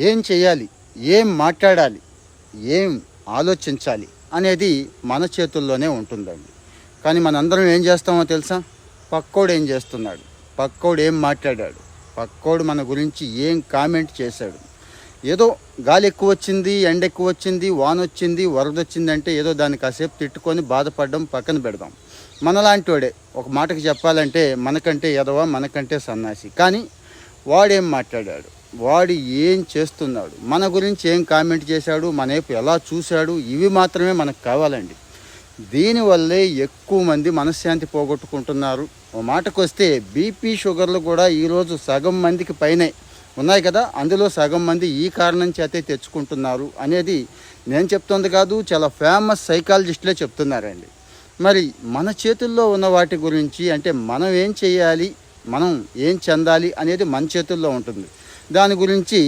ఏం చేయాలి, ఏం మాట్లాడాలి, ఏం ఆలోచించాలి అనేది మన చేతుల్లోనే ఉంటుందండి. కానీ మనందరం ఏం చేస్తామో తెలుసా? పక్కోడు ఏం చేస్తున్నాడు, పక్కోడు ఏం మాట్లాడాడు, పక్కోడు మన గురించి ఏం కామెంట్ చేశాడు, ఏదో గాలి ఎక్కువ వచ్చింది, ఎండ ఎక్కువ వచ్చింది, వాన వచ్చింది, వరద వచ్చిందంటే ఏదో దాన్ని కాసేపు తిట్టుకొని బాధపడడం పక్కన పెడదాం. మనలాంటి వాడే ఒక మాటకి చెప్పాలంటే మనకంటే ఎదవ, మనకంటే సన్నాసి. కానీ వాడేం మాట్లాడాడు, వాడు ఏం చేస్తున్నాడు, మన గురించి ఏం కామెంట్ చేశాడు, మన వైపు ఎలా చూశాడు, ఇవి మాత్రమే మనకు కావాలండి. దీనివల్లే ఎక్కువ మంది మనశ్శాంతి పోగొట్టుకుంటున్నారు. ఓ మాటకు వస్తే బీపీ షుగర్లు కూడా ఈరోజు సగం మందికి పైనే ఉన్నాయి కదా. అందులో సగం మంది ఈ కారణం చేతే తెచ్చుకుంటున్నారు అనేది నేను చెప్తుంది కాదు, చాలా ఫేమస్ సైకాలజిస్టులే చెప్తున్నారండి. మరి మన చేతుల్లో ఉన్న వాటి గురించి అంటే మనం ఏం చేయాలి, మనం ఏం చెందాలి అనేది మన చేతుల్లో ఉంటుంది. దాని గురించి